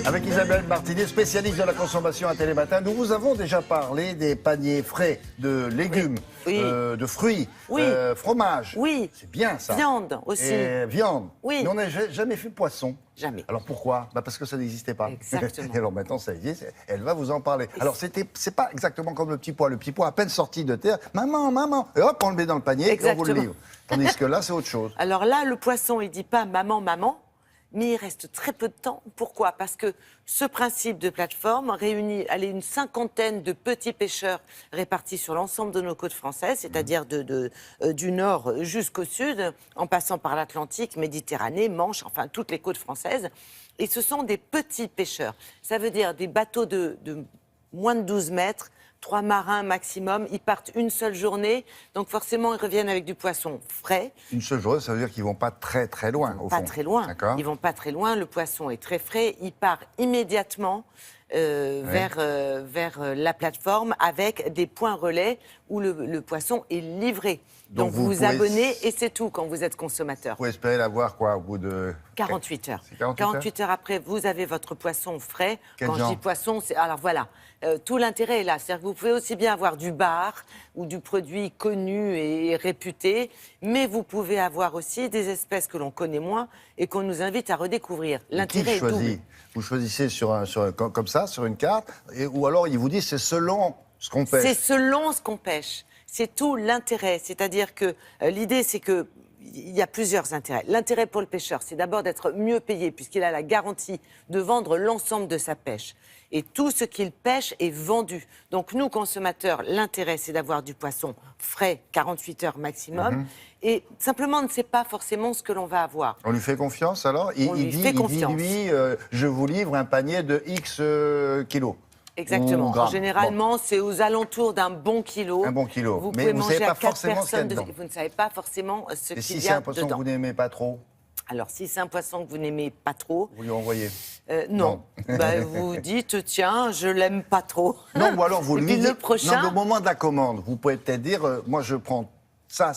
Avec Isabelle Martinet, spécialiste de la consommation à Télématin. Nous vous avons déjà parlé des paniers frais de légumes, Oui. De fruits, fromage. Oui. C'est bien ça. Viande aussi. Et viande. Oui. Mais on n'a jamais fait poisson. Jamais. Alors pourquoi? Parce que ça n'existait pas. Exactement. Et alors maintenant ça existe, elle va vous en parler. Alors c'est pas exactement comme le petit pois. Le petit pois à peine sorti de terre, maman, maman, et hop, on le met dans le panier et on vous le livre. Tandis que là c'est autre chose. Alors là, le poisson, il dit pas maman, maman, mais il reste très peu de temps. Pourquoi? Parce que ce principe de plateforme réunit une cinquantaine de petits pêcheurs répartis sur l'ensemble de nos côtes françaises, c'est-à-dire du nord jusqu'au sud, en passant par l'Atlantique, Méditerranée, Manche, enfin toutes les côtes françaises. Et ce sont des petits pêcheurs. Ça veut dire des bateaux de moins de 12 mètres, 3 marins maximum, ils partent une seule journée, donc forcément ils reviennent avec du poisson frais. Une seule journée, ça veut dire qu'ils vont pas très très loin au fond. Pas très loin, ils vont pas très loin, le poisson est très frais, il part immédiatement vers la plateforme avec des points relais où le poisson est livré. Donc vous vous abonnez et c'est tout quand vous êtes consommateur. Vous pouvez espérer l'avoir quoi au bout de 48 heures. 48 heures après, vous avez votre poisson frais. Quel Quand genre? je dis poisson, alors voilà, tout l'intérêt est là. C'est-à-dire que vous pouvez aussi bien avoir du bar ou du produit connu et réputé, mais vous pouvez avoir aussi des espèces que l'on connaît moins et qu'on nous invite à redécouvrir. L'intérêt est double. Vous choisissez comme ça, sur une carte, ou alors il vous dit c'est selon ce qu'on pêche. C'est selon ce qu'on pêche. C'est tout l'intérêt. C'est-à-dire que l'idée, c'est que il y a plusieurs intérêts. L'intérêt pour le pêcheur, c'est d'abord d'être mieux payé, puisqu'il a la garantie de vendre l'ensemble de sa pêche. Et tout ce qu'il pêche est vendu. Donc nous, consommateurs, l'intérêt, c'est d'avoir du poisson frais, 48 heures maximum. Et simplement, on ne sait pas forcément ce que l'on va avoir. On lui fait confiance alors? Il dit, lui, je vous livre un panier de X kilos. Exactement. Généralement, c'est aux alentours d'un bon kilo. Un bon kilo. Vous Mais pouvez vous manger savez pas à 4 forcément ce qu'il y a personnes. dedans. Vous ne savez pas forcément ce qu'il y a dedans. Et si c'est un poisson que vous n'aimez pas trop? Alors, si c'est un poisson que vous n'aimez pas trop... Vous lui envoyez? Non. Vous dites, tiens, je l'aime pas trop. Non, ou alors vous lui dites... le prochain... Non, au moment de la commande, vous pouvez peut-être dire, moi je prends ça.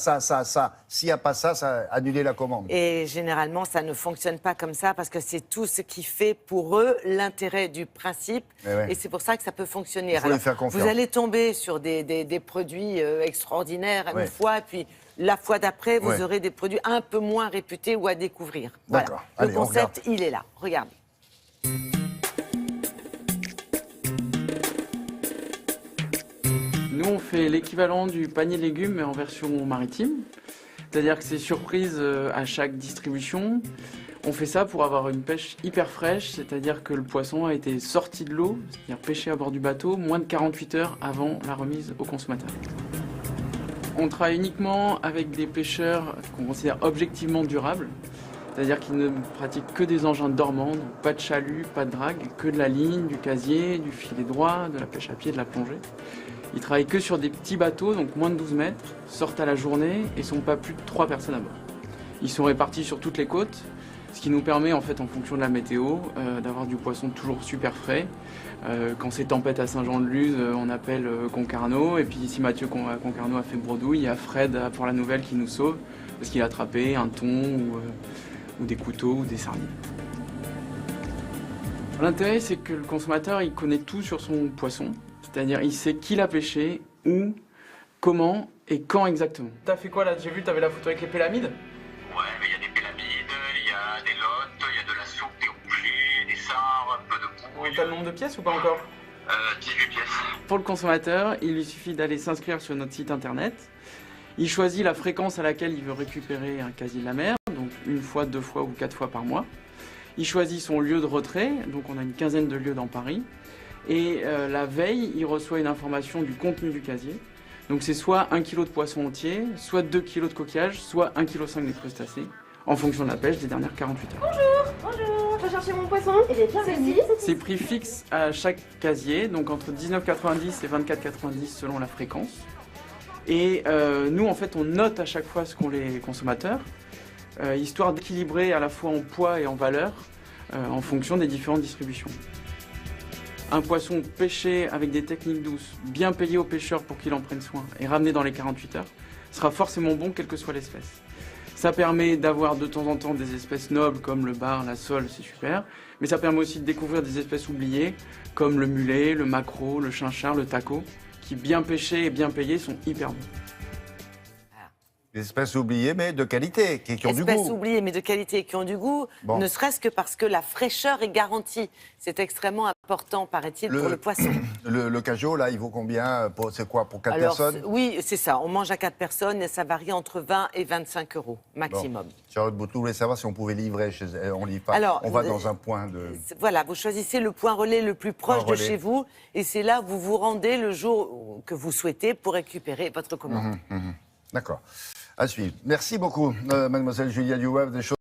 S'il n'y a pas ça, annulez la commande. Et généralement, ça ne fonctionne pas comme ça parce que c'est tout ce qui fait pour eux l'intérêt du principe. Et c'est pour ça que ça peut fonctionner. Il faut lui faire confiance. Vous allez tomber sur des produits extraordinaires une fois, et puis la fois d'après, vous aurez des produits un peu moins réputés ou à découvrir. D'accord. Voilà. Le concept, il est là. Regardez. Nous, on fait l'équivalent du panier de légumes, mais en version maritime. C'est-à-dire que c'est surprise à chaque distribution. On fait ça pour avoir une pêche hyper fraîche, c'est-à-dire que le poisson a été sorti de l'eau, c'est-à-dire pêché à bord du bateau, moins de 48 heures avant la remise au consommateur. On travaille uniquement avec des pêcheurs qu'on considère objectivement durables, c'est-à-dire qu'ils ne pratiquent que des engins dormants, donc pas de chalut, pas de drague, que de la ligne, du casier, du filet droit, de la pêche à pied, de la plongée. Ils travaillent que sur des petits bateaux, donc moins de 12 mètres, sortent à la journée et sont pas plus de 3 personnes à bord. Ils sont répartis sur toutes les côtes, ce qui nous permet, en fait, en fonction de la météo, d'avoir du poisson toujours super frais. Quand c'est tempête à Saint-Jean-de-Luz, on appelle Concarneau. Et puis si Mathieu Concarneau a fait bredouille, il y a Fred à Port-la-Nouvelle qui nous sauve, parce qu'il a attrapé un thon ou des couteaux ou des sardines. L'intérêt, c'est que le consommateur, il connaît tout sur son poisson. C'est-à-dire, il sait qui l'a pêché, où, comment et quand exactement. T'as fait quoi là? J'ai vu, t'avais la photo avec les pélamides. Ouais, mais il y a des pélamides, il y a des lottes, il y a de la soupe, des rougets, des sards, un peu de couilles. T'as le nombre de pièces ou pas encore? 18 pièces. Pour le consommateur, il lui suffit d'aller s'inscrire sur notre site internet. Il choisit la fréquence à laquelle il veut récupérer un casier de la mer, donc 1 fois, 2 fois ou 4 fois par mois. Il choisit son lieu de retrait, donc on a une quinzaine de lieux dans Paris. Et la veille, il reçoit une information du contenu du casier. Donc c'est soit 1 kg de poisson entier, soit 2 kg de coquillage, soit 1,5 kg de crustacés, en fonction de la pêche des dernières 48 heures. Bonjour, je cherchais mon poisson. Et bien, bienvenue. C'est prix fixe à chaque casier, donc entre 19,90 et 24,90 selon la fréquence. Et nous, en fait, on note à chaque fois ce qu'ont les consommateurs, histoire d'équilibrer à la fois en poids et en valeur, en fonction des différentes distributions. Un poisson pêché avec des techniques douces, bien payé au pêcheur pour qu'il en prenne soin et ramené dans les 48 heures, sera forcément bon quelle que soit l'espèce. Ça permet d'avoir de temps en temps des espèces nobles comme le bar, la sole, c'est super. Mais ça permet aussi de découvrir des espèces oubliées comme le mulet, le maquereau, le chinchard, le taco, qui bien pêchés et bien payés sont hyper bons. Des espèces oubliées, mais de qualité, qui ont du goût. Espèces oubliées, mais de qualité, qui ont du goût, Bon. ne serait-ce que parce que la fraîcheur est garantie. C'est extrêmement important, paraît-il, pour le poisson. Le cajot, là, il vaut combien? C'est quoi, pour 4 Alors, personnes? oui, c'est ça. On mange à 4 personnes et ça varie entre 20 et 25 euros maximum. Bon. Charlotte Bouteloup, je voulais savoir si on pouvait livrer chez elle. On livre pas. Alors, on va dans un point de... Voilà, vous choisissez le point relais le plus proche de chez vous et c'est là où vous vous rendez le jour que vous souhaitez pour récupérer votre commande. D'accord. À suivre. Merci beaucoup, mademoiselle Julia Duwave, des choses